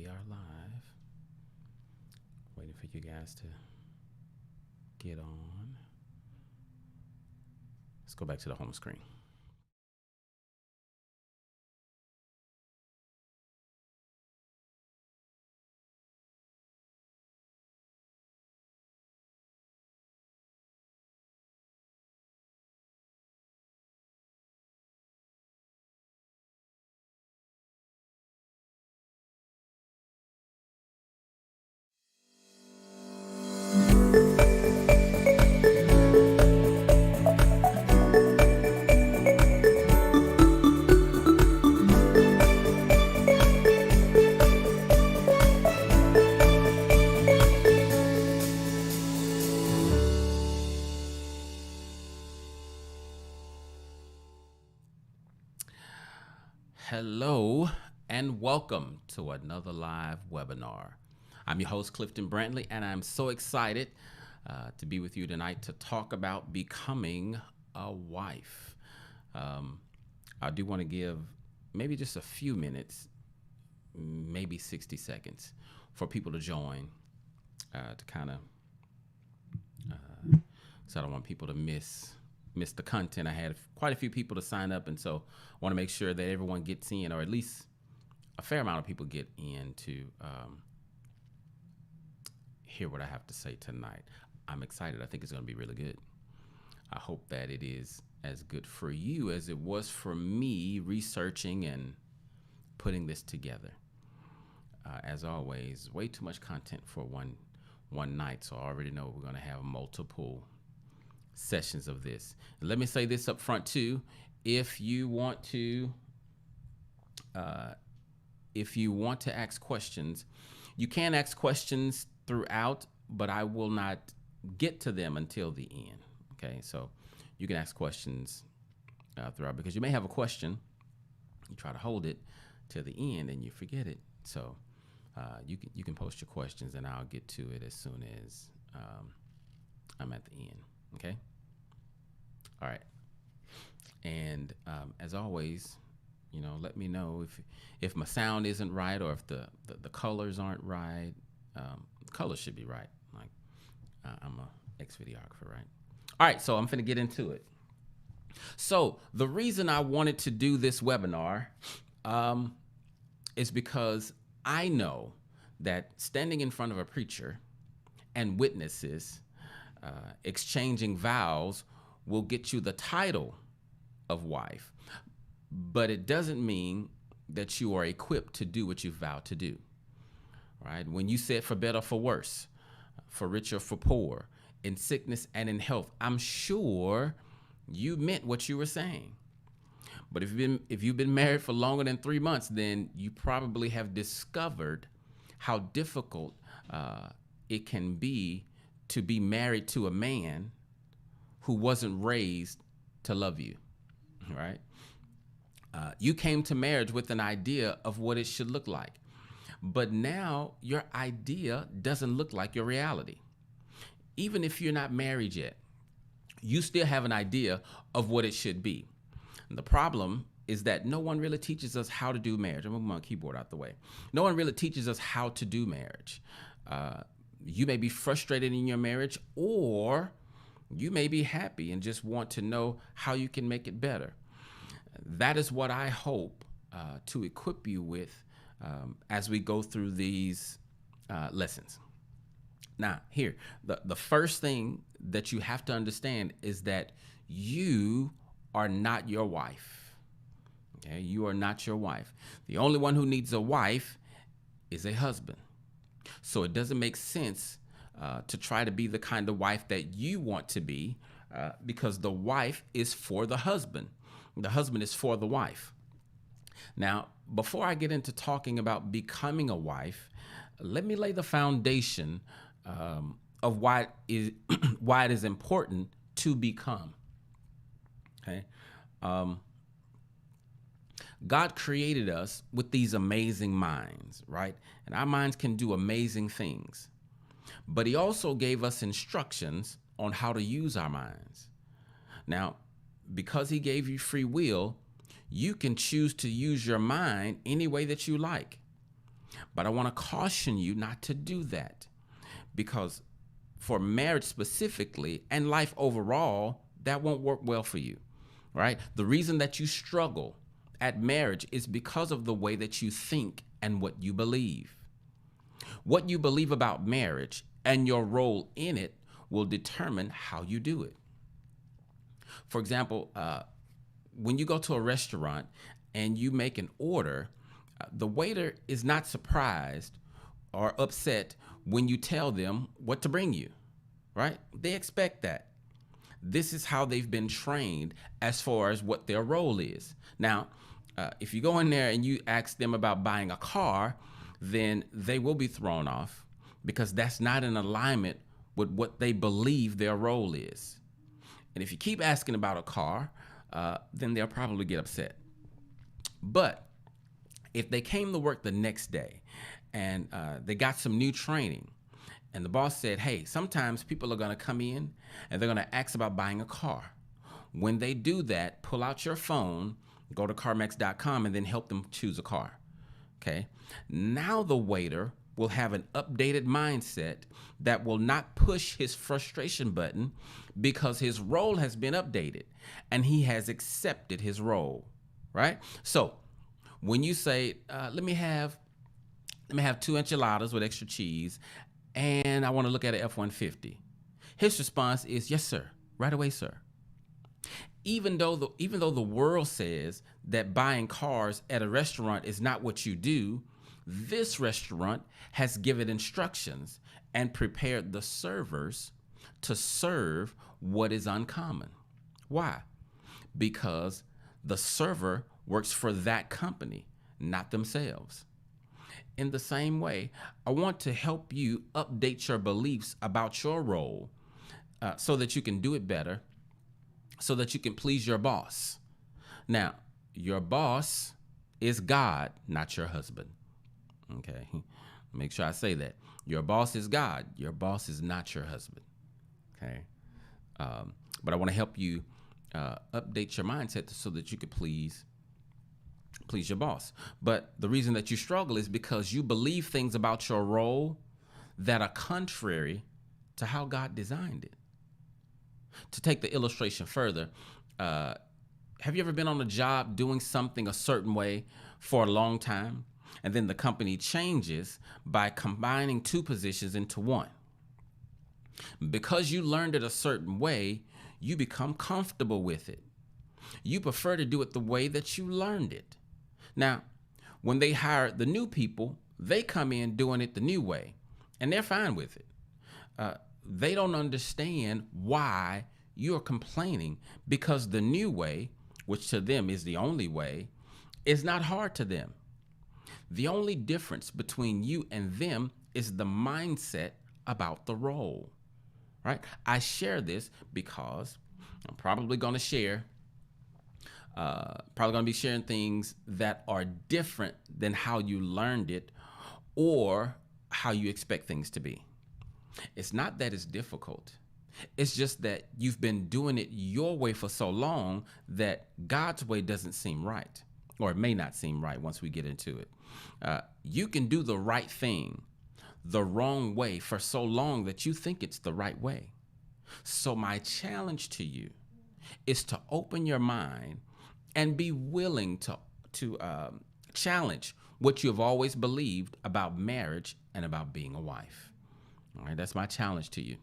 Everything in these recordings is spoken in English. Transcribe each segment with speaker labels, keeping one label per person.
Speaker 1: we are live. Waiting for you guys to get on. Let's go back to the home screen. Hello and welcome to another live webinar. I'm your host, Clifton Brantley, and I'm so excited to be with you tonight to talk about becoming a wife. I do want to give maybe just a few minutes, maybe 60 seconds, for people to join to kind of, so I don't want people to miss the content. I had quite a few people to sign up, and so I want to make sure that everyone gets in, or at least a fair amount of people get in to hear what I have to say tonight. I'm excited. I think it's going to be really good. I hope that it is as good for you as it was for me researching and putting this together. As always, way too much content for one night, so I already know we're going to have multiple sessions of this. Let me say this up front too. If you want to ask questions, you can ask questions throughout, but I will not get to them until the end. Okay, so you can ask questions throughout, because you may have a question, you try to hold it till the end and you forget it. So you can post your questions and I'll get to it as soon as I'm at the end. Okay. All right. And as always, let me know if my sound isn't right, or if the colors aren't right. Colors should be right. Like I'm a ex-videographer, right? All right. So I'm finna get into it. So the reason I wanted to do this webinar is because I know that standing in front of a preacher and witnesses exchanging vows will get you the title of wife, but it doesn't mean that you are equipped to do what you vowed to do. Right? When you said for better or for worse, for rich or for poor, in sickness and in health, I'm sure you meant what you were saying. But if you've been married for longer than 3 months, then you probably have discovered how difficult it can be to be married to a man who wasn't raised to love you, right? You came to marriage with an idea of what it should look like, but now your idea doesn't look like your reality. Even if you're not married yet, you still have an idea of what it should be. And the problem is that no one really teaches us how to do marriage. I'm gonna move my keyboard out the way. No one really teaches us how to do marriage. You may be frustrated in your marriage, or you may be happy and just want to know how you can make it better. That is what I hope to equip you with as we go through these lessons. Now, here, the first thing that you have to understand is that you are not your wife. Okay, you are not your wife. The only one who needs a wife is a husband. So it doesn't make sense to try to be the kind of wife that you want to be, because the wife is for the husband. The husband is for the wife. Now, before I get into talking about becoming a wife, let me lay the foundation of why it is important to become. Okay. God created us with these amazing minds, right? And our minds can do amazing things. But he also gave us instructions on how to use our minds. Now, because he gave you free will, you can choose to use your mind any way that you like. But I want to caution you not to do that, because for marriage specifically and life overall, that won't work well for you, right? The reason that you struggle at marriage is because of the way that you think and what you believe. What you believe about marriage and your role in it will determine how you do it. For example, when you go to a restaurant and you make an order, the waiter is not surprised or upset when you tell them what to bring you, right? They expect that. This is how they've been trained as far as what their role is. Now, if you go in there and you ask them about buying a car, then they will be thrown off, because that's not in alignment with what they believe their role is. And if you keep asking about a car, then they'll probably get upset. But if they came to work the next day and they got some new training, and the boss said, hey, sometimes people are going to come in and they're going to ask about buying a car. When they do that, pull out your phone, go to CarMax.com, and then help them choose a car. Okay. Now the waiter will have an updated mindset that will not push his frustration button, because his role has been updated and he has accepted his role, right? So when you say, let me have 2 enchiladas with extra cheese, and I want to look at an F-150, his response is, yes, sir, right away, sir. Even though the world says that buying cars at a restaurant is not what you do, this restaurant has given instructions and prepared the servers to serve what is uncommon. Why? Because the server works for that company, not themselves. In the same way, I want to help you update your beliefs about your role, so that you can do it better, so that you can please your boss. Now, your boss is God, not your husband. Okay, make sure I say that. Your boss is God. Your boss is not your husband. Okay, but I want to help you update your mindset so that you could please your boss. But the reason that you struggle is because you believe things about your role that are contrary to how God designed it. To take the illustration further, have you ever been on a job doing something a certain way for a long time, and then the company changes by combining 2 positions into one? Because you learned it a certain way, you become comfortable with it. You prefer to do it the way that you learned it. Now, when they hire the new people, they come in doing it the new way, and they're fine with it. They don't understand why you're complaining, because the new way, which to them is the only way, is not hard to them. The only difference between you and them is the mindset about the role, right? I share this because I'm probably going to be sharing things that are different than how you learned it or how you expect things to be. It's not that it's difficult. It's just that you've been doing it your way for so long that God's way doesn't seem right, or it may not seem right once we get into it. You can do the right thing the wrong way for so long that you think it's the right way. So my challenge to you is to open your mind and be willing to challenge what you have always believed about marriage and about being a wife. All right, that's my challenge to you.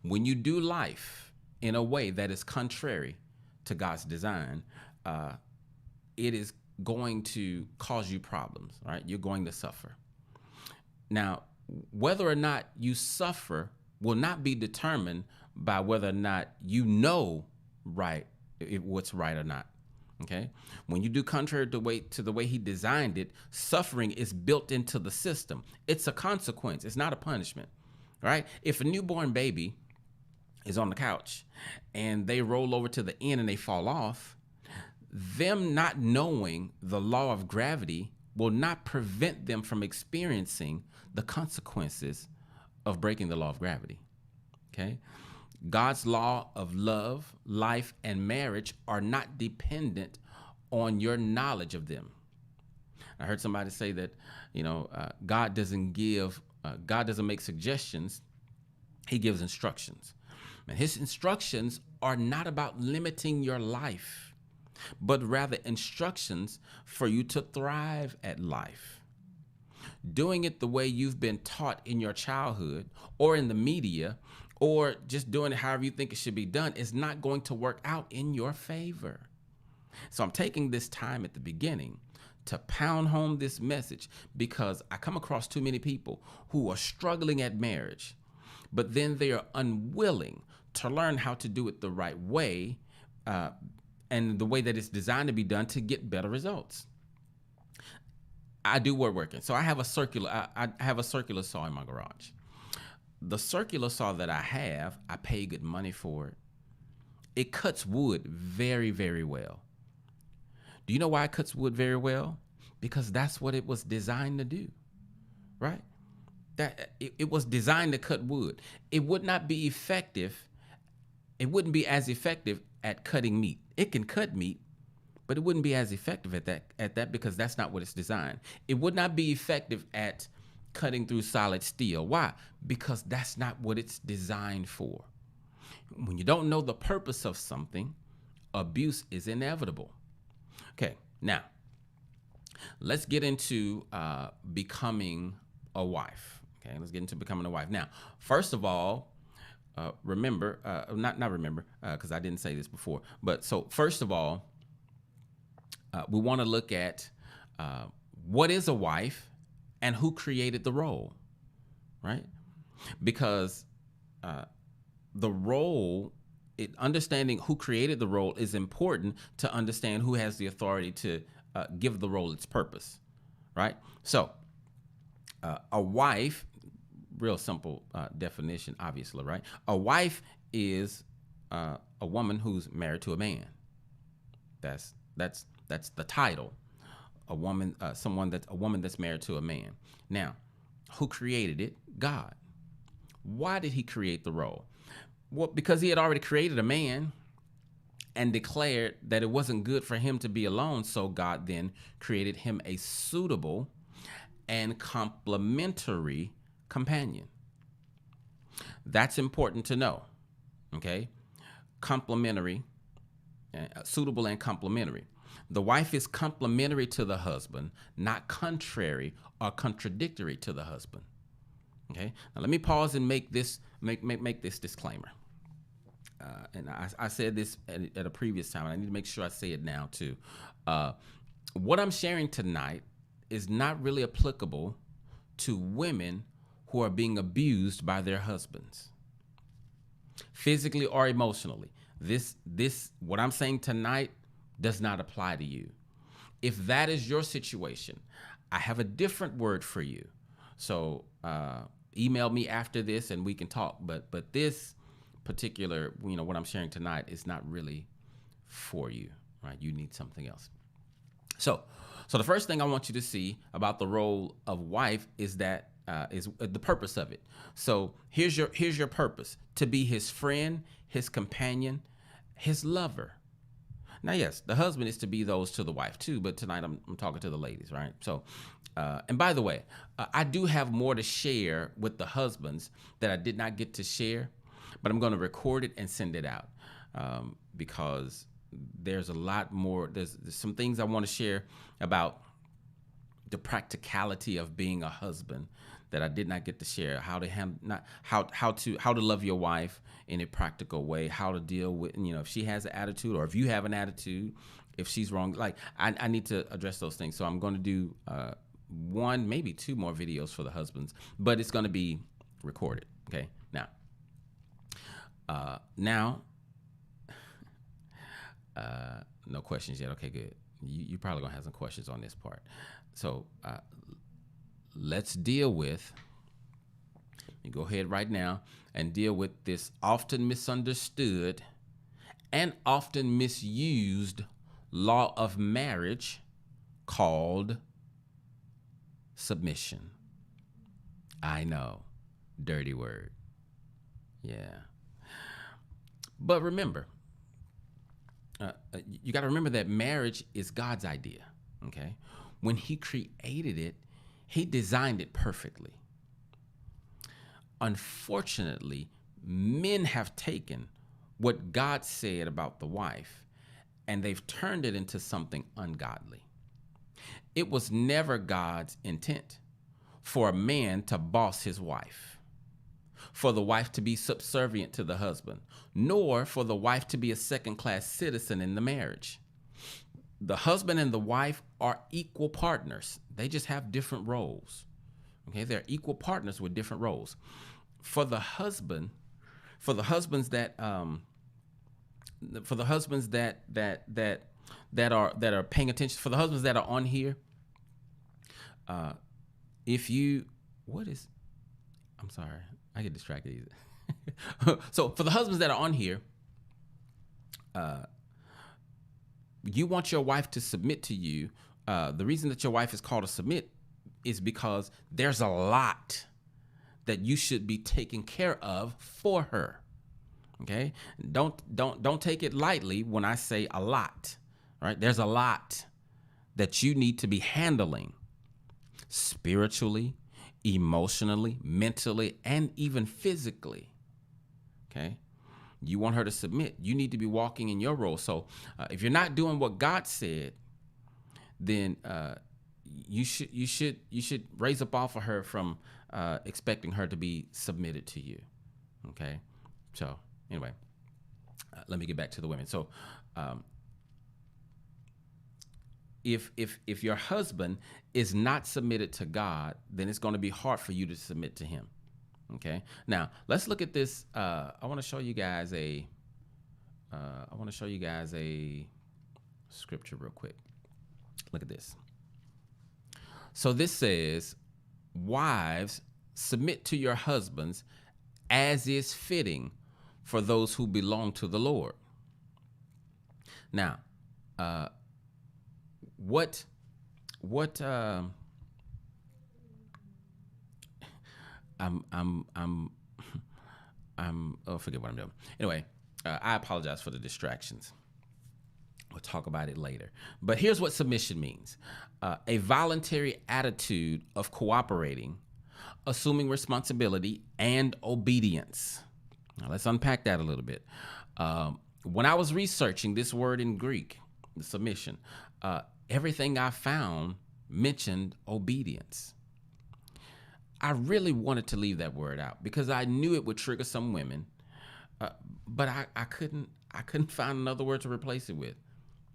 Speaker 1: When you do life in a way that is contrary to God's design, it is going to cause you problems, right? You're going to suffer. Now, whether or not you suffer will not be determined by whether or not you know what's right or not. Okay? When you do contrary to the way he designed it, suffering is built into the system. It's a consequence. It's not a punishment, right? If a newborn baby is on the couch and they roll over to the end and they fall off, them not knowing the law of gravity will not prevent them from experiencing the consequences of breaking the law of gravity. Okay? God's law of love, life, and marriage are not dependent on your knowledge of them. I heard somebody say that, God doesn't make suggestions. He gives instructions. And his instructions are not about limiting your life, but rather instructions for you to thrive at life. Doing it the way you've been taught in your childhood or in the media, or just doing it however you think it should be done, is not going to work out in your favor. So I'm taking this time at the beginning to pound home this message, because I come across too many people who are struggling at marriage, but then they are unwilling to learn how to do it the right way, and the way that it's designed to be done to get better results. I do woodworking, so I have a circular. I have a circular saw in my garage. The circular saw that I pay good money for it. It cuts wood very, very well. Do you know why it cuts wood very well? Because that's what it was designed to do, right? That it was designed to cut wood. It would not be effective. It wouldn't be as effective at cutting meat. It can cut meat, but it wouldn't be as effective at that because that's not what it's designed. It would not be effective at cutting through solid steel. Why? Because that's not what it's designed for. When you don't know the purpose of something, abuse is inevitable. Okay, now let's get into becoming a wife. Okay, let's get into becoming a wife. Now, first of all, remember, not remember, because I didn't say this before, but so first of all, we want to look at what is a wife and who created the role, right? Because the role, understanding who created the role is important to understand who has the authority to give the role its purpose, right? So a wife, real simple definition, obviously, right? A wife is a woman who's married to a man. That's the title. A woman, a woman that's married to a man. Now, who created it? God. Why did he create the role? Well, because he had already created a man and declared that it wasn't good for him to be alone. So God then created him a suitable and complementary companion. That's important to know. Okay? Complementary, suitable and complementary. The wife is complementary to the husband, not contrary or contradictory to the husband. Okay. Now let me pause and make this disclaimer. And I said this at a previous time, and I need to make sure I say it now too. What I'm sharing tonight is not really applicable to women who are being abused by their husbands, physically or emotionally. This what I'm saying tonight does not apply to you. If that is your situation, I have a different word for you. So email me after this and we can talk. But this particular, what I'm sharing tonight is not really for you, right? You need something else. So the first thing I want you to see about the role of wife is that is the purpose of it. So here's your purpose: to be his friend, his companion, his lover. Now, yes, the husband is to be those to the wife too, but tonight I'm talking to the ladies, right? So, and by the way, I do have more to share with the husbands that I did not get to share, but I'm going to record it and send it out because there's a lot more. There's some things I want to share about the practicality of being a husband that I did not get to share. How to love your wife in a practical way. How to deal with if she has an attitude or if you have an attitude, if she's wrong. Like I need to address those things. So I'm going to do one, maybe two more videos for the husbands, but it's going to be recorded. Okay. Now, no questions yet. Okay, good. You probably gonna have some questions on this part. So let's deal with. You go ahead right now and deal with this often misunderstood and often misused law of marriage called submission. I know, dirty word. Yeah. But remember, you got to remember that marriage is God's idea, okay? when he created it, he designed it perfectly. Unfortunately, men have taken what God said about the wife and they've turned it into something ungodly. It was never God's intent for a man to boss his wife, for the wife to be subservient to the husband, nor for the wife to be a second-class citizen in the marriage. The husband and the wife are equal partners. They just have different roles. Okay, they're equal partners with different roles. For the husbands that are paying attention, for the husbands that are on here, I'm sorry, I get distracted easy. So for the husbands that are on here, you want your wife to submit to you. The reason that your wife is called to submit is because there's a lot that you should be taking care of for her. Okay? Don't take it lightly when I say a lot. Right? There's a lot that you need to be handling spiritually, emotionally, mentally, and even physically. Okay? You want her to submit. You need to be walking in your role. So if you're not doing what God said, then you should raise up off of her from expecting her to be submitted to you. Okay? So anyway, let me get back to the women. So if your husband is not submitted to God, then it's going to be hard for you to submit to him. Okay. Now let's look at this. I want to show you guys a scripture real quick. Look at this. So this says, wives, submit to your husbands as is fitting for those who belong to the Lord. Now, forget what I'm doing. Anyway, I apologize for the distractions. We'll talk about it later. But here's what submission means. A voluntary attitude of cooperating, assuming responsibility, and obedience. Now, let's unpack that a little bit. When I was researching this word in Greek, the submission, everything I found mentioned obedience. I really wanted to leave that word out because I knew it would trigger some women, but I couldn't find another word to replace it with.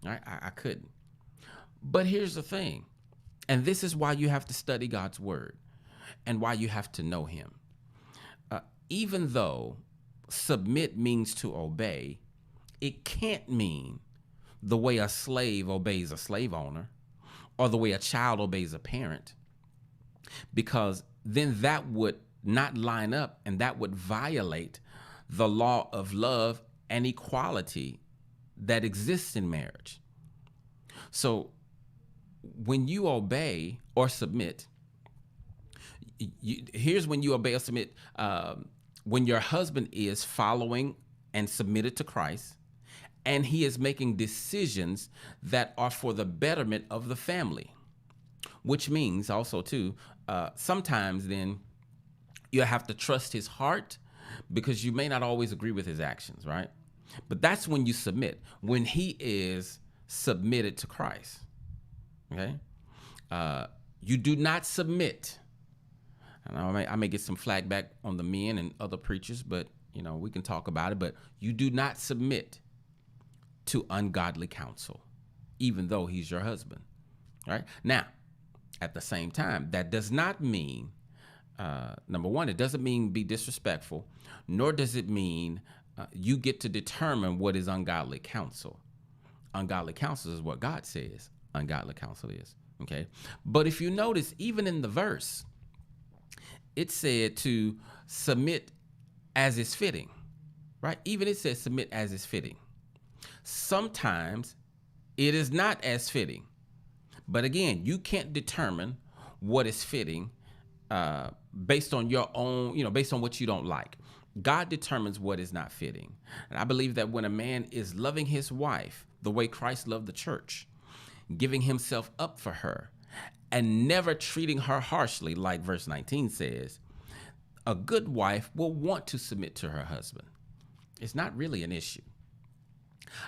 Speaker 1: Right? I couldn't. But here's the thing, and this is why you have to study God's word and why you have to know him. Even though submit means to obey, it can't mean the way a slave obeys a slave owner or the way a child obeys a parent, because then that would not line up and that would violate the law of love and equality that exists in marriage. So when you obey or submit, here's when you obey or submit. When your husband is following and submitted to Christ, and he is making decisions that are for the betterment of the family, which means also too, sometimes then you have to trust his heart because you may not always agree with his actions, right? But that's when you submit, when he is submitted to Christ, okay? You do not submit. And I may get some flack back on the men and other preachers, but we can talk about it. But you do not submit to ungodly counsel, even though he's your husband, right? Now, at the same time, that does not mean, number one, it doesn't mean be disrespectful, nor does it mean you get to determine what is ungodly counsel. Ungodly counsel is what God says ungodly counsel is, okay? But if you notice, even in the verse, it said to submit as is fitting, right? Even it says submit as is fitting. Sometimes it is not as fitting. But again, you can't determine what is fitting based on your own, based on what you don't like. God determines what is not fitting. And I believe that when a man is loving his wife the way Christ loved the church, giving himself up for her, and never treating her harshly, like verse 19 says, a good wife will want to submit to her husband. It's not really an issue.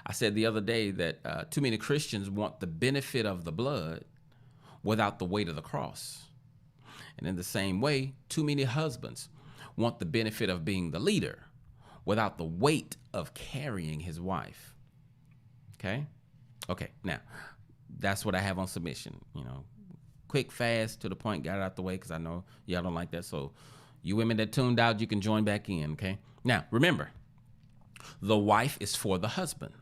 Speaker 1: I said the other day that too many Christians want the benefit of the blood without the weight of the cross. And in the same way, too many husbands want the benefit of being the leader without the weight of carrying his wife. Okay? Okay, now, that's what I have on submission. Quick, fast, to the point, got it out the way, because I know y'all don't like that. So you women that tuned out, you can join back in, okay? Now, remember, the wife is for the husband.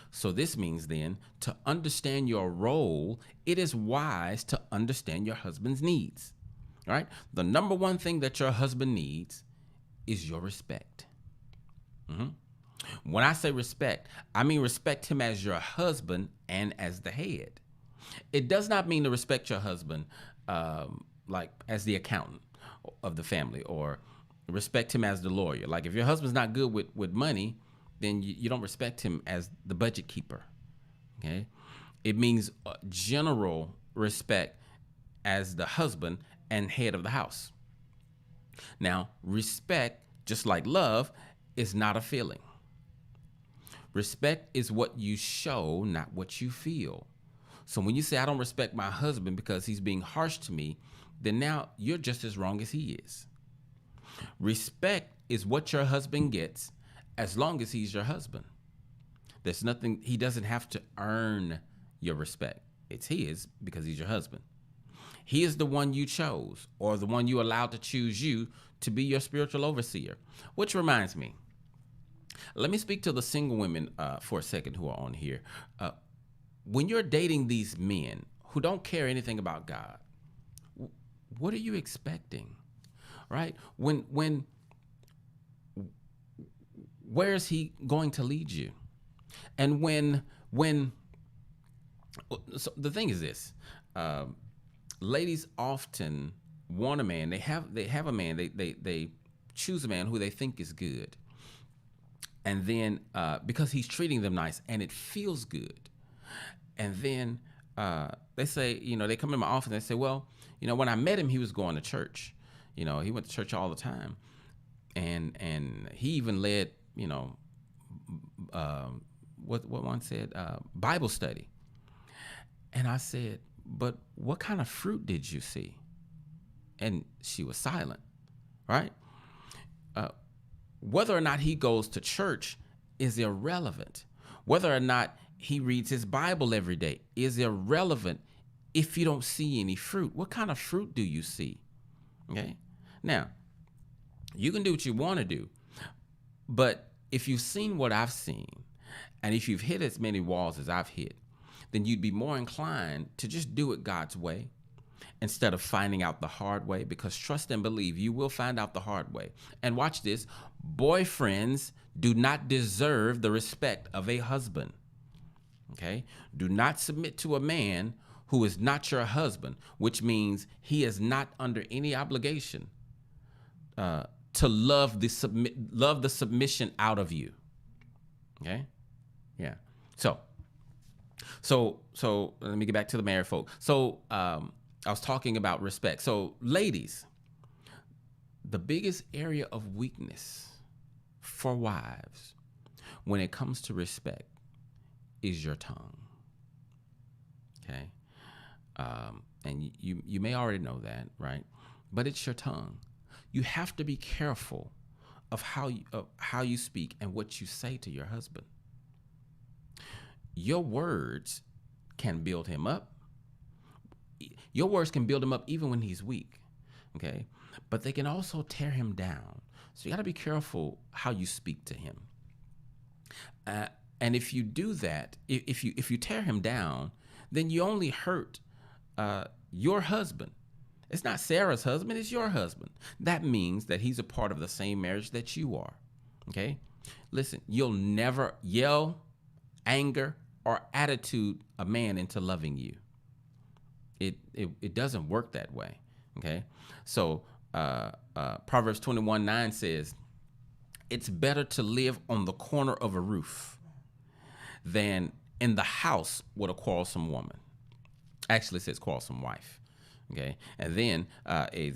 Speaker 1: So this means then, to understand your role, it is wise to understand your husband's needs. All right? The number one thing that your husband needs is your respect. When I say respect, I mean respect him as your husband and as the head. It does not mean to respect your husband like as the accountant of the family, or respect him as the lawyer. Like if your husband's not good with money, then you don't respect him as the budget keeper. Okay? It means general respect as the husband and head of the house. Now, respect, just like love, is not a feeling. Respect is what you show, not what you feel. So when you say, I don't respect my husband because he's being harsh to me, then now you're just as wrong as he is. Respect is what your husband gets as long as he's your husband. There's nothing, he doesn't have to earn your respect. It's his because he's your husband. He is the one you chose, or the one you allowed to choose you to be your spiritual overseer. Which reminds me, let me speak to the single women for a second who are on here. When you're dating these men who don't care anything about God, what are you expecting, right? Where is he going to lead you? And so the thing is this, ladies often want a man. They have a man. They choose a man who they think is good, and then because he's treating them nice and it feels good, and then they say, they come in my office and they say, well, when I met him, he was going to church. He went to church all the time, and he even led, what one said, Bible study. And I said, but what kind of fruit did you see? And she was silent, right? Whether or not he goes to church is irrelevant. Whether or not he reads his Bible every day is irrelevant if you don't see any fruit. What kind of fruit do you see? Okay? Now, you can do what you want to do, but if you've seen what I've seen, and if you've hit as many walls as I've hit, then you'd be more inclined to just do it God's way instead of finding out the hard way, because trust and believe, you will find out the hard way. And watch this, boyfriends do not deserve the respect of a husband. Okay? Do not submit to a man who is not your husband, which means he is not under any obligation to love the submission out of you. Okay? Yeah. So let me get back to the married folk. So I was talking about respect. So ladies, the biggest area of weakness for wives when it comes to respect is your tongue. Okay? And you may already know that, right? But it's your tongue. You have to be careful of how you speak and what you say to your husband. Your words can build him up. Your words can build him up even when he's weak, okay? But they can also tear him down. So you got to be careful how you speak to him. And if you do that, if you tear him down, then you only hurt your husband. It's not Sarah's husband, it's your husband. That means that he's a part of the same marriage that you are, okay? Listen, you'll never yell, anger, or attitude a man into loving you. It doesn't work that way, okay? So Proverbs 21:9 says, it's better to live on the corner of a roof than in the house with a quarrelsome woman. Actually, it says quarrelsome wife. Okay. And then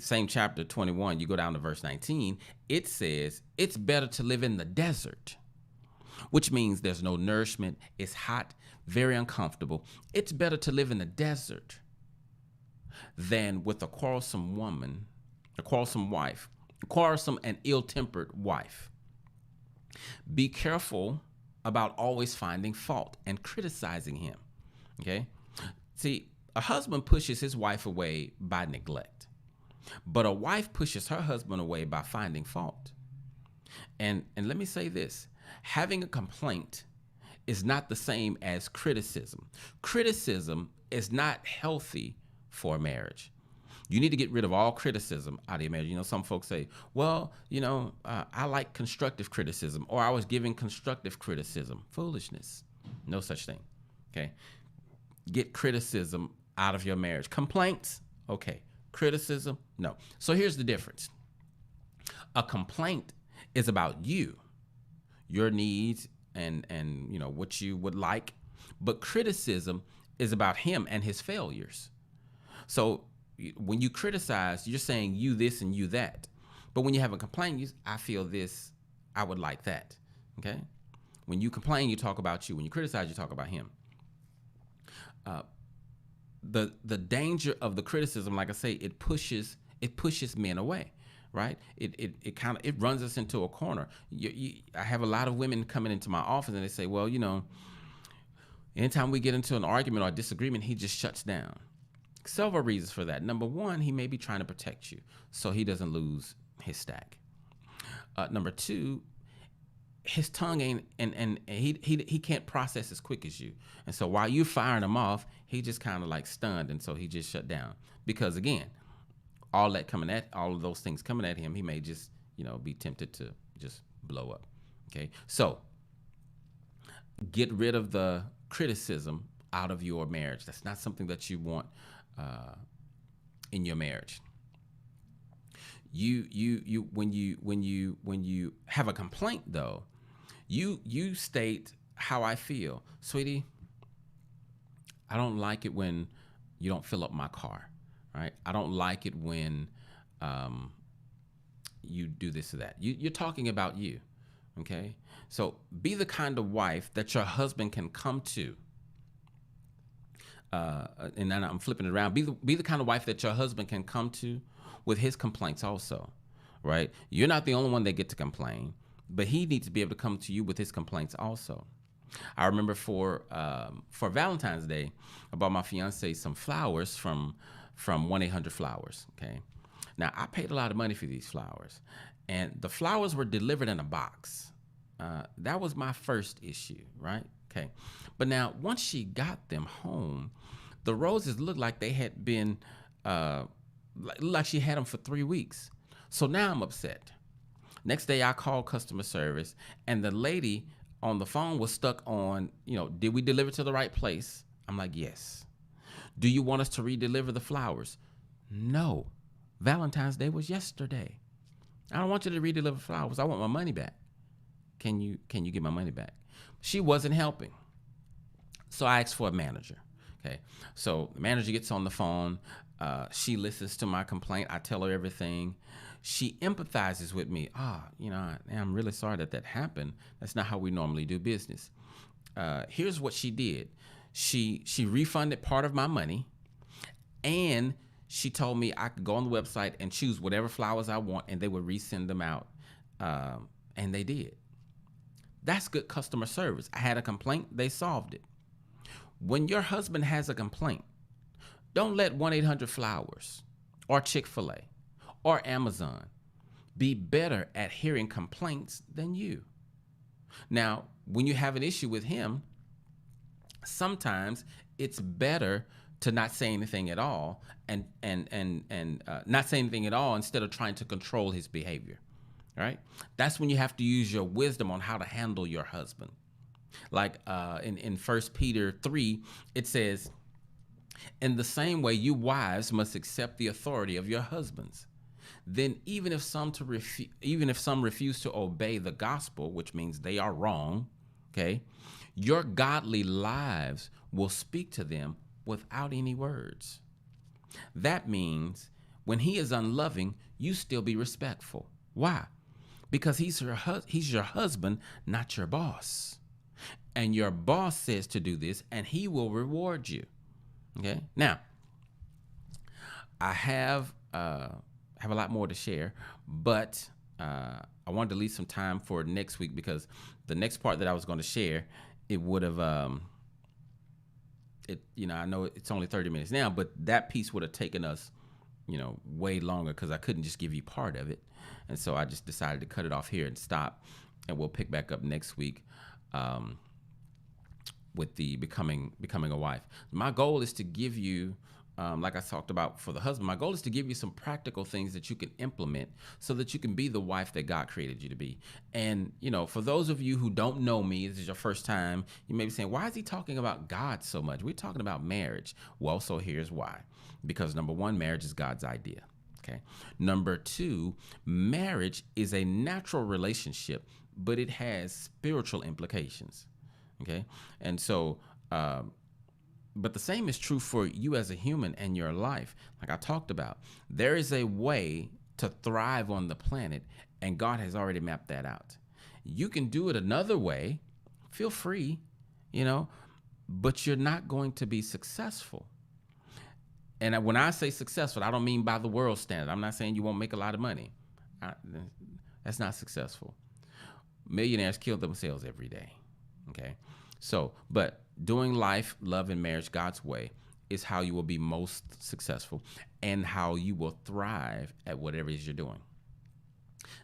Speaker 1: same chapter 21, you go down to verse 19, it says it's better to live in the desert, which means there's no nourishment. It's hot, very uncomfortable. It's better to live in the desert than with a quarrelsome woman, a quarrelsome wife, a quarrelsome and ill-tempered wife. Be careful about always finding fault and criticizing him. Okay. See, a husband pushes his wife away by neglect, but a wife pushes her husband away by finding fault. And let me say this, having a complaint is not the same as criticism. Criticism is not healthy for a marriage. You need to get rid of all criticism out of your marriage. You know, some folks say, well, I like constructive criticism, or I was giving constructive criticism. Foolishness. No such thing. Okay. Get criticism out of your marriage. Complaints, okay. Criticism, no. So here's the difference. A complaint is about you, your needs, and what you would like. But criticism is about him and his failures. So when you criticize, you're saying you this and you that. But when you have a complaint, I feel this, I would like that. Okay? When you complain, you talk about you. When you criticize, you talk about him. The danger of the criticism, like I say, it pushes men away, right? It runs us into a corner. I have a lot of women coming into my office and they say, well, anytime we get into an argument or a disagreement, he just shuts down. Several reasons for that. Number one, he may be trying to protect you so he doesn't lose his stack. Number two, his tongue ain't, and he can't process as quick as you. And so while you're firing him off, he just kind of like stunned. And so he just shut down because again, all of those things coming at him, he may just, be tempted to just blow up. Okay. So get rid of the criticism out of your marriage. That's not something that you want in your marriage. When you have a complaint though, you state how I feel. Sweetie, I don't like it when you don't fill up my car, right? I don't like it when you do this or that. You're talking about you, okay? So be the kind of wife that your husband can come to. And then I'm flipping it around. Be the kind of wife that your husband can come to with his complaints also, right? You're not the only one that get to complain, but he needs to be able to come to you with his complaints also. I remember for Valentine's Day, I bought my fiance some flowers from 1-800-Flowers. Okay, now I paid a lot of money for these flowers, and the flowers were delivered in a box. That was my first issue, right? Okay, but now once she got them home, the roses looked like they had been like she had them for 3 weeks. So now I'm upset. Next day I called customer service, and the lady on the phone was stuck on, did we deliver to the right place? I'm like, yes. Do you want us to re-deliver the flowers? No. Valentine's Day was yesterday. I don't want you to re-deliver flowers. I want my money back. Can you get my money back? She wasn't helping. So I asked for a manager. Okay. So the manager gets on the phone. She listens to my complaint. I tell her everything. She empathizes with me. I'm really sorry that happened. That's not how we normally do business. Here's what she did. She refunded part of my money, and she told me I could go on the website and choose whatever flowers I want, and they would resend them out. And they did. That's good customer service. I had a complaint. They solved it. When your husband has a complaint, don't let 1-800-Flowers or Chick-fil-A or Amazon be better at hearing complaints than you. Now, when you have an issue with him, sometimes it's better to not say anything at all and not say anything at all instead of trying to control his behavior. Right? That's when you have to use your wisdom on how to handle your husband. Like in 1 Peter 3, it says, in the same way, you wives must accept the authority of your husbands. Then even if some refuse to obey the gospel, which means they are wrong, okay, your godly lives will speak to them without any words. That means when he is unloving, you still be respectful. Why? Because he's your husband, not your boss. And your boss says to do this, and he will reward you. Okay. Now, I have a lot more to share, but I wanted to leave some time for next week, because the next part that I was going to share, it would have I know it's only 30 minutes now, but that piece would have taken us, way longer, because I couldn't just give you part of it. And so I just decided to cut it off here and stop, and we'll pick back up next week with the becoming a wife. My goal is to give you, like I talked about for the husband, my goal is to give you some practical things that you can implement so that you can be the wife that God created you to be. And, for those of you who don't know me, this is your first time, you may be saying, why is he talking about God so much? We're talking about marriage. Well, so here's why. Because number one, marriage is God's idea. Okay. Number two, marriage is a natural relationship, but it has spiritual implications. Okay. And so, but the same is true for you as a human and your life. Like I talked about, there is a way to thrive on the planet, and God has already mapped that out. You can do it another way. Feel free, but you're not going to be successful. And when I say successful, I don't mean by the world standard. I'm not saying you won't make a lot of money. That's not successful. Millionaires kill themselves every day. Okay. So, but doing life, love, and marriage God's way is how you will be most successful and how you will thrive at whatever it is you're doing.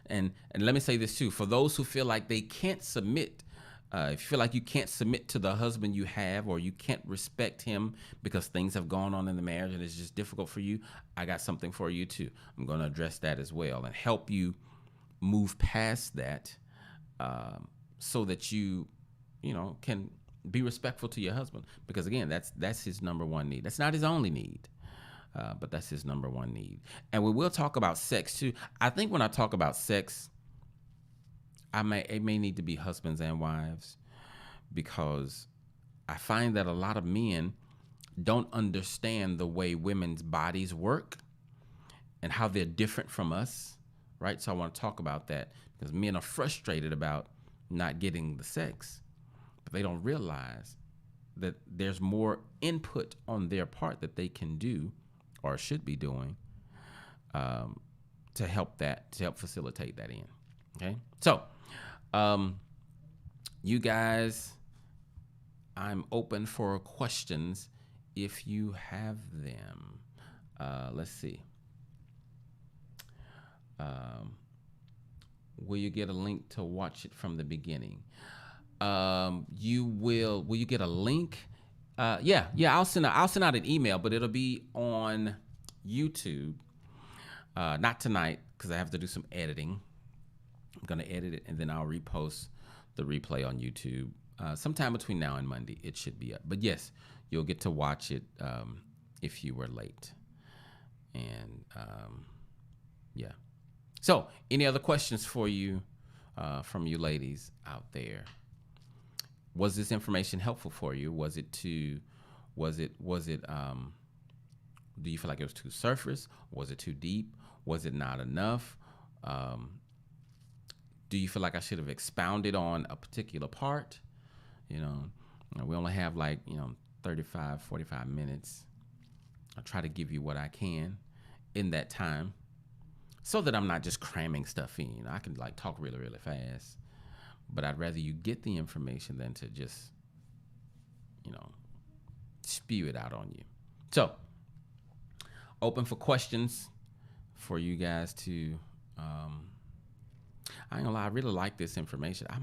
Speaker 1: And let me say this too, for those who feel like they can't submit, if you feel like you can't submit to the husband you have, or you can't respect him because things have gone on in the marriage and it's just difficult for you, I got something for you too. I'm going to address that as well and help you move past that, so that you can be respectful to your husband, because again, that's his number one need. That's not his only need, but that's his number one need. And we will talk about sex too. I think when I talk about sex, it may need to be husbands and wives, because I find that a lot of men don't understand the way women's bodies work and how they're different from us, right? So I want to talk about that, because men are frustrated about not getting the sex, but they don't realize that there's more input on their part that they can do or should be doing to help facilitate that in. Okay. So, you guys, I'm open for questions if you have them. Let's see. Will you get a link to watch it from the beginning? Will you get a link? Yeah. I'll send out an email, but it'll be on YouTube. Not tonight, because I have to do some editing. I'm going to edit it, and then I'll repost the replay on YouTube. Sometime between now and Monday, it should be up. But yes, you'll get to watch it if you were late. And yeah. So, any other questions for you from you ladies out there? Was this information helpful for you? Do you feel like it was too surface? Was it too deep? Was it not enough? Do you feel like I should have expounded on a particular part? We only have 35, 45 minutes. I'll try to give you what I can in that time, so that I'm not just cramming stuff in. I can talk really, really fast, but I'd rather you get the information than to just, spew it out on you. So, open for questions for you guys to, I ain't gonna lie, I really like this information. I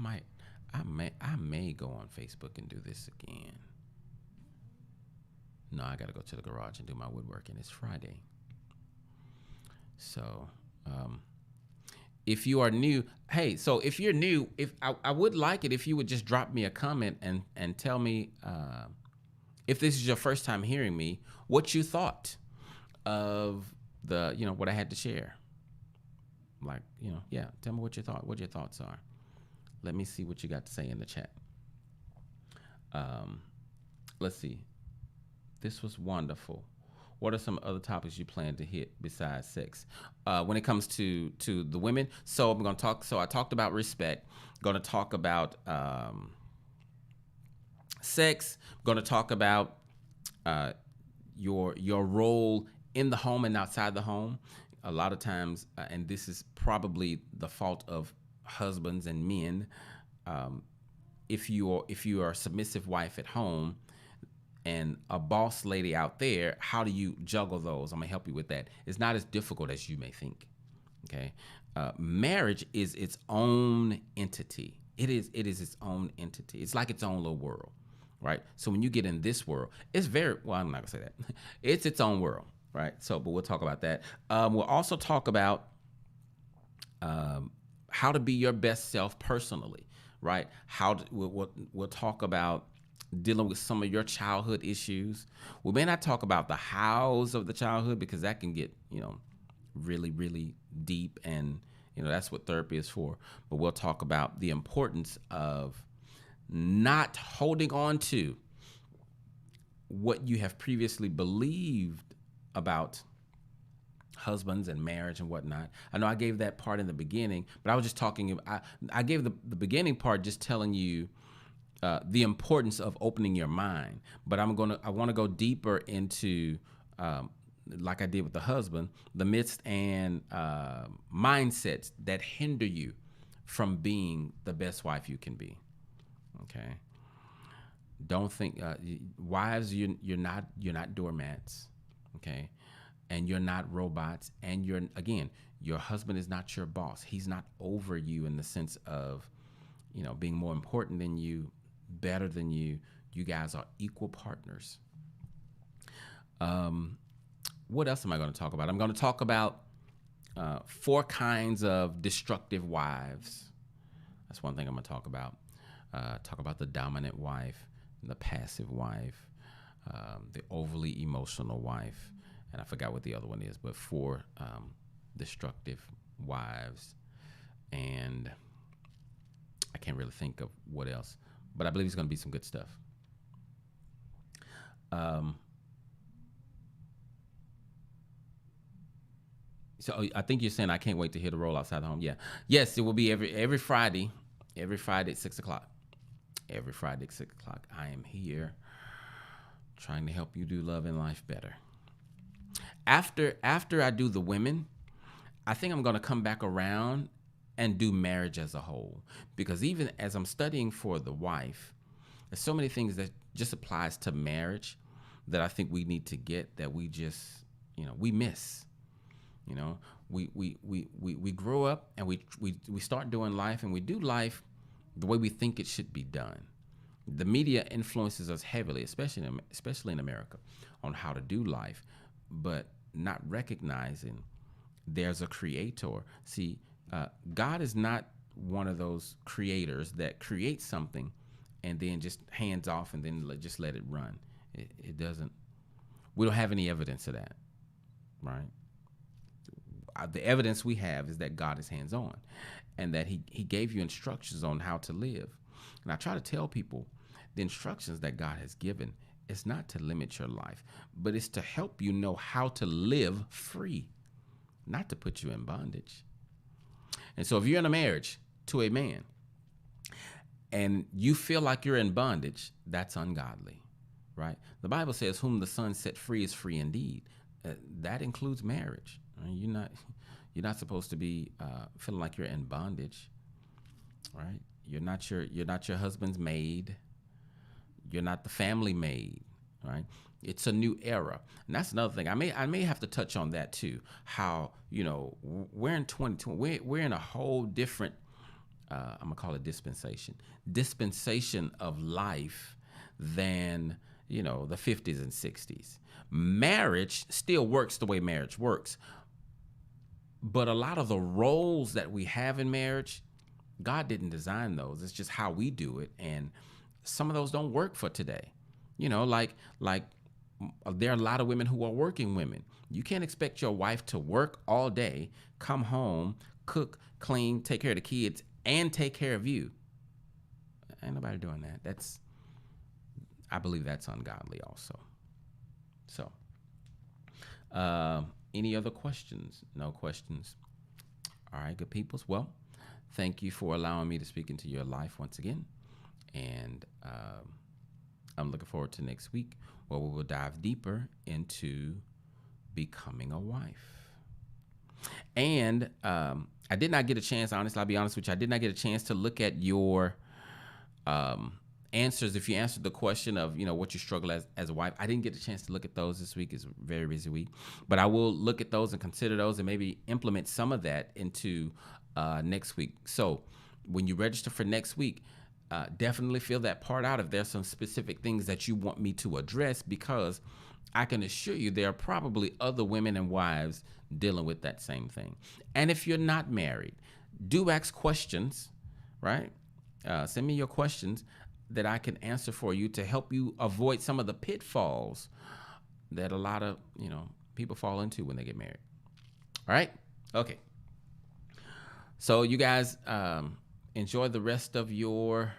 Speaker 1: may go on Facebook and do this again. No, I gotta go to the garage and do my woodworking. It's Friday. So, if you are new, if you're new, I would like it if you would just drop me a comment and tell me, if this is your first time hearing me, what you thought of what I had to share. Tell me what you thought, what your thoughts are. Let me see what you got to say in the chat. Let's see. This was wonderful. What are some other topics you plan to hit besides sex? When it comes to the women, so I'm going to talk. So I talked about respect. Going to talk about sex. Going to talk about uh, your role in the home and outside the home. A lot of times, and this is probably the fault of husbands and men. Um, if you are a submissive wife at home and a boss lady out there, how do you juggle those? I'm gonna help you with that. It's not as difficult as you may think. Okay, marriage is its own entity. It is its own entity. It's like its own little world, right? So when you get in this world, it's very well. I'm not gonna say that. It's its own world, right? So, but we'll talk about that. We'll also talk about how to be your best self personally, right? We'll talk about dealing with some of your childhood issues. We may not talk about the hows of the childhood because that can get, really, really deep, and that's what therapy is for. But we'll talk about the importance of not holding on to what you have previously believed about husbands and marriage and whatnot. I know I gave that part in the beginning, but I was just talking. I gave the beginning part just telling you the importance of opening your mind. But I want to go deeper into, like I did with the husband, the myths and mindsets that hinder you from being the best wife you can be. Okay. Don't think wives. You're not doormats. Okay. And you're not robots. And your husband is not your boss. He's not over you in the sense of, being more important than you, better than you. You guys are equal partners. What else am I going to talk about? I'm going to talk about 4 kinds of destructive wives. That's one thing I'm going to talk about. Talk about the dominant wife, the passive wife, the overly emotional wife, and I forgot what the other one is, but 4 destructive wives. And I can't really think of what else, but I believe it's going to be some good stuff. So I think you're saying I can't wait to hear the roll outside the home. Yeah. Yes, it will be every Friday at 6:00. Every Friday at 6:00. I am here trying to help you do love and life better. After I do the women, I think I'm going to come back around and do marriage as a whole, because even as I'm studying for the wife, there's so many things that just applies to marriage that I think we need to get, that we just, we miss. We grow up and we start doing life, and we do life the way we think it should be done. The media influences us heavily, especially in America, on how to do life, but not recognizing there's a creator. See, God is not one of those creators that creates something and then just hands off and then just let it run. It doesn't. We don't have any evidence of that, right? The evidence we have is that God is hands-on, and that he gave you instructions on how to live. And I try to tell people the instructions that God has given is not to limit your life, but it's to help you know how to live free, not to put you in bondage. And so if you're in a marriage to a man and you feel like you're in bondage, that's ungodly, right? The Bible says, whom the Son set free is free indeed. That includes marriage. You're not supposed to be feeling like you're in bondage, right? You're not your husband's maid. You're not the family maid, right? It's a new era, and that's another thing. I may have to touch on that too. How we're in 2020. We're in a whole different. I'm gonna call it dispensation of life than the 50s and 60s. Marriage still works the way marriage works. But a lot of the roles that we have in marriage, God didn't design those. It's just how we do it. And some of those don't work for today. Like there are a lot of women who are working women. You can't expect your wife to work all day, come home, cook, clean, take care of the kids, and take care of you. Ain't nobody doing that. I believe that's ungodly also. Any other questions? No questions. All right, good peoples. Well, thank you for allowing me to speak into your life once again. And I'm looking forward to next week where we will dive deeper into becoming a wife. And I did not get a chance, honestly, I'll be honest with you, I did not get a chance to look at your answers. If you answered the question of, what you struggle as a wife, I didn't get a chance to look at those this week. It's a very busy week. But I will look at those and consider those and maybe implement some of that into next week. So when you register for next week, definitely fill that part out if there's some specific things that you want me to address, because I can assure you there are probably other women and wives dealing with that same thing. And if you're not married, do ask questions, right? Send me your questions that I can answer for you to help you avoid some of the pitfalls that a lot of, people fall into when they get married. All right? Okay. So you guys enjoy the rest of your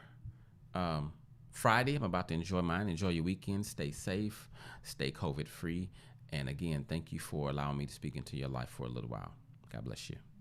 Speaker 1: Friday. I'm about to enjoy mine. Enjoy your weekend. Stay safe. Stay COVID free. And again, thank you for allowing me to speak into your life for a little while. God bless you.